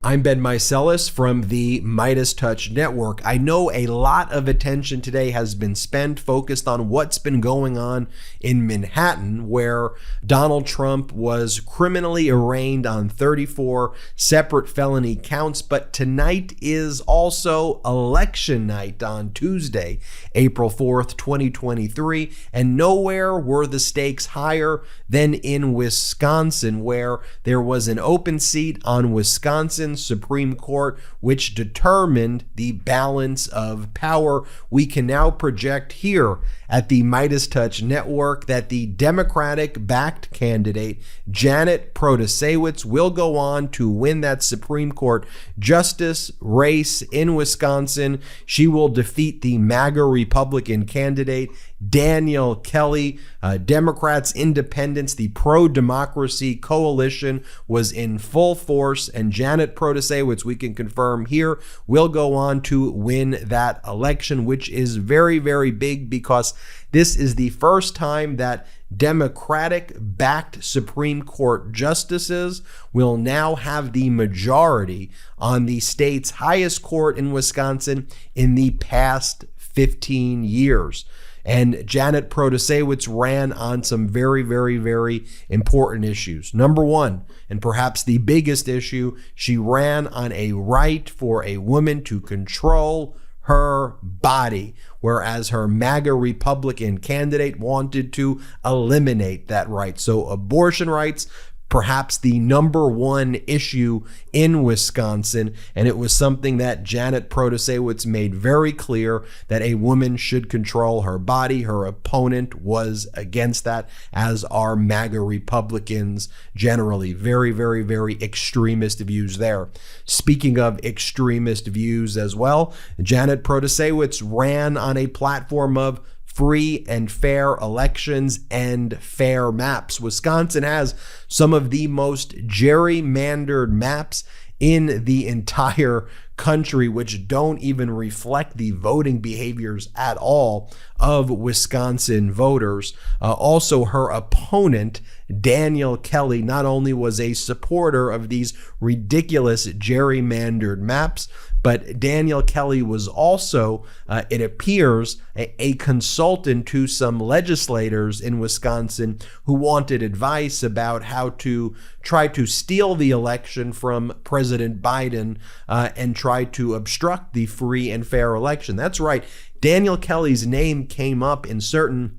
I'm Ben Meiselas from the MeidasTouch network. I know a lot of attention today has been spent focused on what's been going on in Manhattan, where Donald Trump was criminally arraigned on 34 separate felony counts. But tonight is also election night on Tuesday, April 4th, 2023. And nowhere were the stakes higher than in Wisconsin, where there was an open seat on Wisconsin Supreme Court, which determined the balance of power. We can now project here at the MeidasTouch network that the Democratic-backed candidate, Janet Protasiewicz, will go on to win that Supreme Court justice race in Wisconsin. She will defeat the MAGA Republican candidate, Daniel Kelly. Democrats, independents, the pro-democracy coalition was in full force, and Janet Protasiewicz, we can confirm here, will go on to win that election, which is very, very big because this is the first time that Democratic-backed Supreme Court justices will now have the majority on the state's highest court in Wisconsin in the past 15 years. And Janet Protasiewicz ran on some very, very, very important issues. Number one, and perhaps the biggest issue, she ran on a right for a woman to control her body, whereas her MAGA Republican candidate wanted to eliminate that right. So abortion rights, perhaps the number one issue in Wisconsin, and it was something that Janet Protasiewicz made very clear that a woman should control her body. Her opponent was against that, as are MAGA Republicans generally. Very, very, very extremist views there. Speaking of extremist views as well, Janet Protasiewicz ran on a platform of free and fair elections and fair maps. Wisconsin has some of the most gerrymandered maps in the entire country, which don't even reflect the voting behaviors at all of Wisconsin voters. Also, her opponent, Daniel Kelly, not only was a supporter of these ridiculous gerrymandered maps, but Daniel Kelly was also, it appears, a consultant to some legislators in Wisconsin who wanted advice about how to try to steal the election from President Biden and try to obstruct the free and fair election. That's right. Daniel Kelly's name came up in certain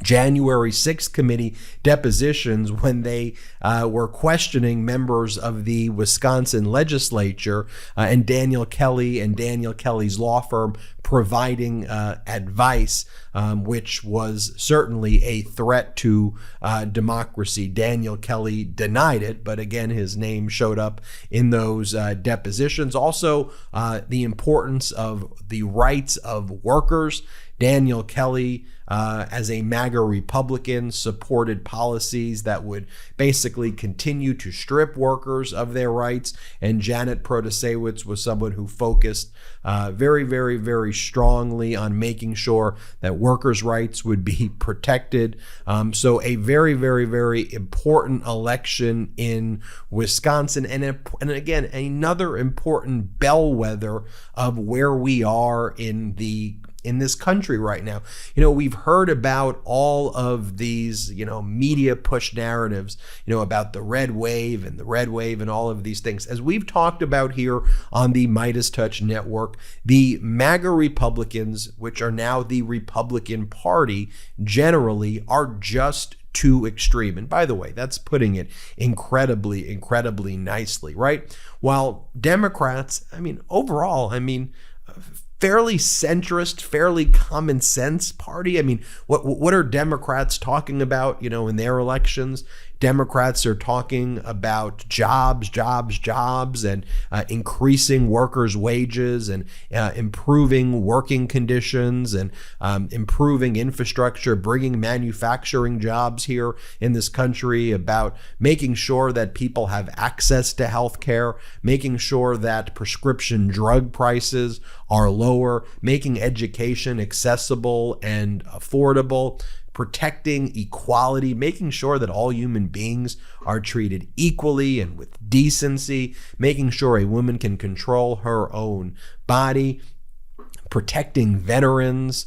January 6th committee depositions when they were questioning members of the Wisconsin legislature and Daniel Kelly and Daniel Kelly's law firm providing advice, which was certainly a threat to democracy. Daniel Kelly denied it, but again, his name showed up in those depositions. Also, the importance of the rights of workers. Daniel Kelly, as a MAGA Republican, supported policies that would basically continue to strip workers of their rights. And Janet Protasiewicz was someone who focused very, very, very strongly on making sure that workers' rights would be protected. So a very, very, very important election in Wisconsin. And again, another important bellwether of where we are in this country right now. We've heard about all of these, media push narratives, about the red wave and all of these things. As we've talked about here on the MeidasTouch network, the MAGA Republicans, which are now the Republican Party, generally are just too extreme. And by the way, that's putting it incredibly, incredibly nicely, right? While Democrats, overall, fairly centrist, fairly common sense party. What are Democrats talking about, in their elections? Democrats are talking about jobs, and increasing workers' wages and improving working conditions and improving infrastructure, bringing manufacturing jobs here in this country, about making sure that people have access to health care, making sure that prescription drug prices are lower, making education accessible and affordable. protecting equality, making sure that all human beings are treated equally and with decency, making sure a woman can control her own body, protecting veterans,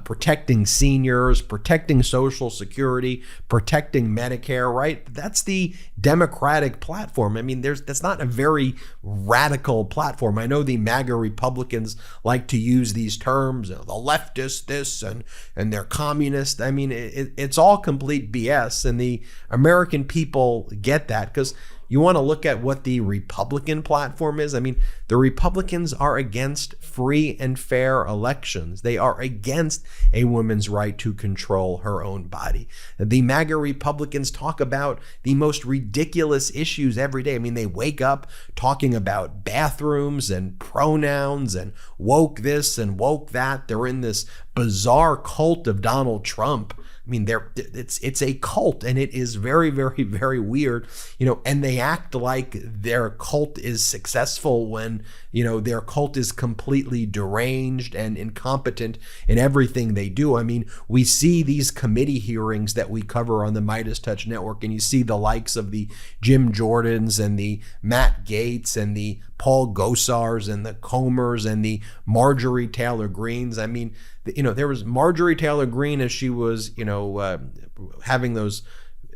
protecting seniors, protecting Social Security, protecting Medicare, right? That's the Democratic platform. I mean, that's not a very radical platform. I know the MAGA Republicans like to use these terms, the leftists, this, and they're communist. I mean, it's all complete BS, and the American people get that because you want to look at what the Republican platform is. I mean, the Republicans are against free and fair elections. They are against a woman's right to control her own body. The MAGA Republicans talk about the most ridiculous issues every day. I mean, they wake up talking about bathrooms and pronouns and woke this and woke that. They're in this bizarre cult of Donald Trump. I mean, it's a cult, and it is very, very, very weird, and they act like their cult is successful when, their cult is completely deranged and incompetent in everything they do. I mean, we see these committee hearings that we cover on the MeidasTouch network, and you see the likes of the Jim Jordans and the Matt Gaetz and the Paul Gosars and the Comers and the Marjorie Taylor Greens. I mean, there was Marjorie Taylor Greene as she was, having those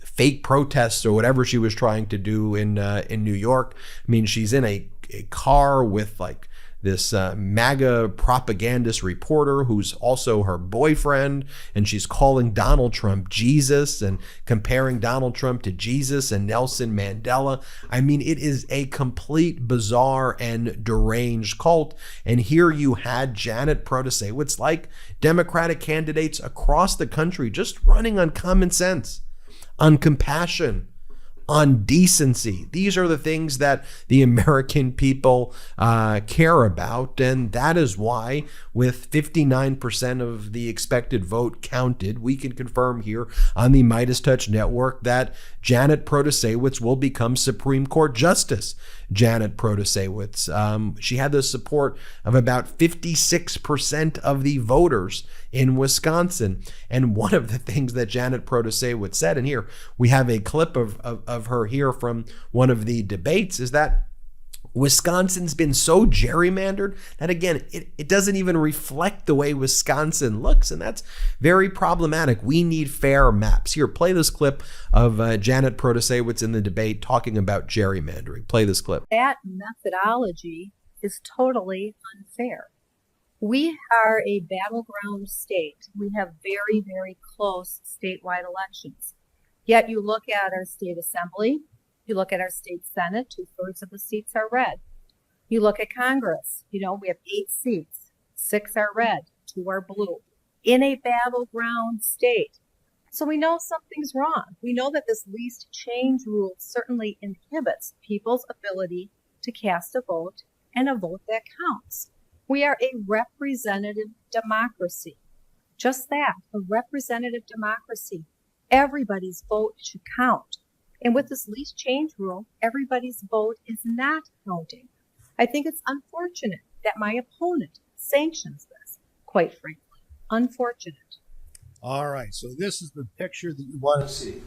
fake protests or whatever she was trying to do in New York. I mean, she's in a car with like this MAGA propagandist reporter who's also her boyfriend, and she's calling Donald Trump Jesus and comparing Donald Trump to Jesus and Nelson Mandela. I mean, it is a complete bizarre and deranged cult. And here you had Janet Protasiewicz, like Democratic candidates across the country, just running on common sense, on compassion, on decency. These are the things that the American people care about, and that is why, with 59% of the expected vote counted, we can confirm here on the MeidasTouch network that Janet Protasiewicz will become Supreme Court Justice. Janet Protasiewicz, she had the support of about 56% of the voters in Wisconsin. And one of the things that Janet Protasiewicz said, and here we have a clip of her here from one of the debates, is that Wisconsin's been so gerrymandered that, again, it doesn't even reflect the way Wisconsin looks, and that's very problematic. We need fair maps. Here, play this clip of Janet Protasiewicz in the debate talking about gerrymandering. Play this clip. That methodology is totally unfair. We are a battleground state. We have very, very close statewide elections. Yet you look at our state assembly, you look at our state senate, 2/3 of the seats are red. You look at Congress, we have 8 seats, 6 are red, 2 are blue, in a battleground state. So we know something's wrong. We know that this least change rule certainly inhibits people's ability to cast a vote, and a vote that counts. We are a representative democracy. Just that, a representative democracy. Everybody's vote should count. And with this least change rule, everybody's vote is not counting. I think it's unfortunate that my opponent sanctions this, quite frankly. Unfortunate. All right, so this is the picture that you want to see.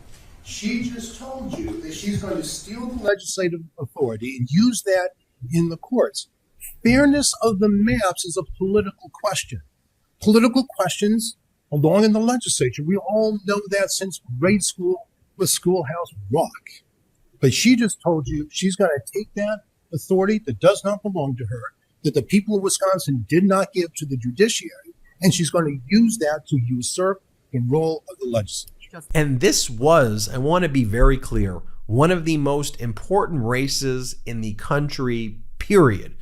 She just told you that she's going to steal the legislative authority and use that in the courts. Fairness of the maps is a political question. Political questions belong in the legislature. We all know that since grade school with Schoolhouse Rock. But she just told you she's going to take that authority that does not belong to her, that the people of Wisconsin did not give to the judiciary, and she's going to use that to usurp the role of the legislature. And this was, I want to be very clear, one of the most important races in the country, period.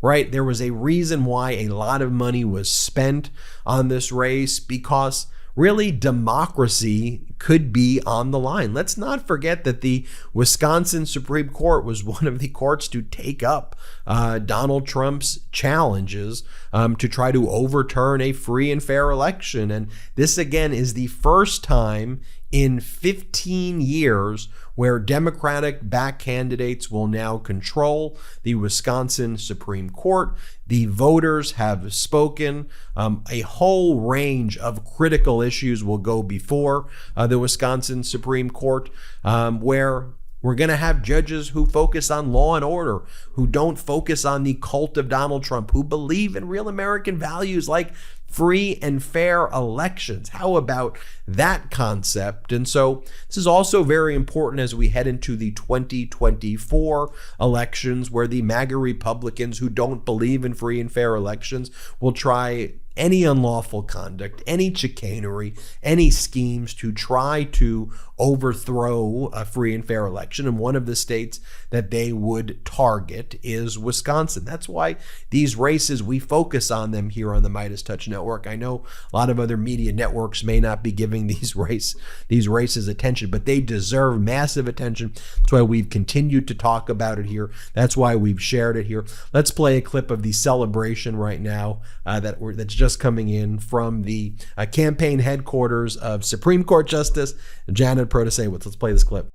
Right? There was a reason why a lot of money was spent on this race, because really democracy could be on the line. Let's not forget that the Wisconsin Supreme Court was one of the courts to take up Donald Trump's challenges to try to overturn a free and fair election. And this, again, is the first time in 15 years where Democratic-backed candidates will now control the Wisconsin Supreme Court. The voters have spoken. A whole range of critical issues will go before the Wisconsin Supreme Court, where we're going to have judges who focus on law and order, who don't focus on the cult of Donald Trump, who believe in real American values like free and fair elections. How about that concept? And so this is also very important as we head into the 2024 elections, where the MAGA Republicans who don't believe in free and fair elections will try any unlawful conduct, any chicanery, any schemes to try to overthrow a free and fair election. And one of the states that they would target is Wisconsin. That's why these races, we focus on them here on the MeidasTouch Network. I know a lot of other media networks may not be giving these races attention, but they deserve massive attention. That's why we've continued to talk about it here. That's why we've shared it here. Let's play a clip of the celebration right now that's just coming in from the campaign headquarters of Supreme Court Justice Janet Protasiewicz. Let's play this clip.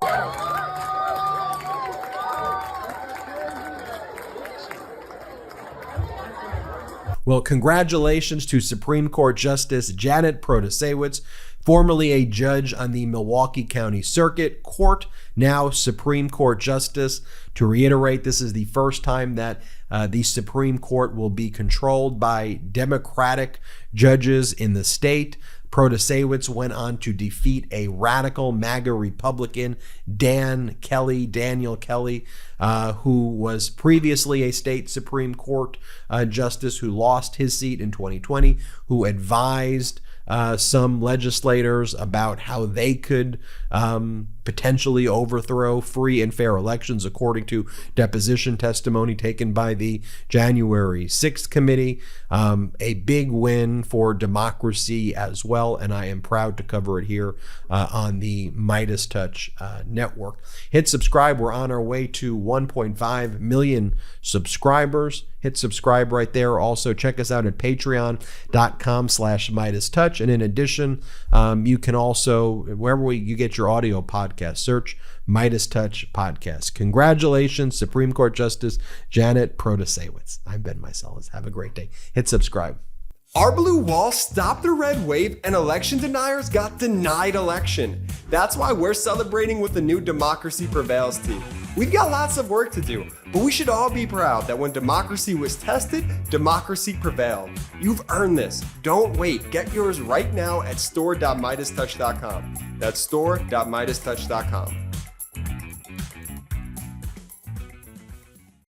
Well, congratulations to Supreme Court Justice Janet Protasiewicz, formerly a judge on the Milwaukee County Circuit Court, now Supreme Court Justice. To reiterate, this is the first time that the Supreme Court will be controlled by Democratic judges in the state. Protasiewicz went on to defeat a radical MAGA Republican, Daniel Kelly, who was previously a state Supreme Court justice who lost his seat in 2020, who advised some legislators about how they could potentially overthrow free and fair elections, according to deposition testimony taken by the January 6th committee. A big win for democracy as well, and I am proud to cover it here on the MeidasTouch network. Hit subscribe. We're on our way to 1.5 million subscribers. Hit subscribe right there. Also, check us out at patreon.com/MeidasTouch. And in addition, you can also, wherever you get your audio podcast, search MeidasTouch Podcast. Congratulations, Supreme Court Justice Janet Protasiewicz. I'm Ben Meiselas. Have a great day. Hit subscribe. Our blue wall stopped the red wave and election deniers got denied election. That's why we're celebrating with the new Democracy Prevails team. We've got lots of work to do, but we should all be proud that when democracy was tested, democracy prevailed. You've earned this. Don't wait. Get yours right now at store.meidastouch.com. That's store.meidastouch.com.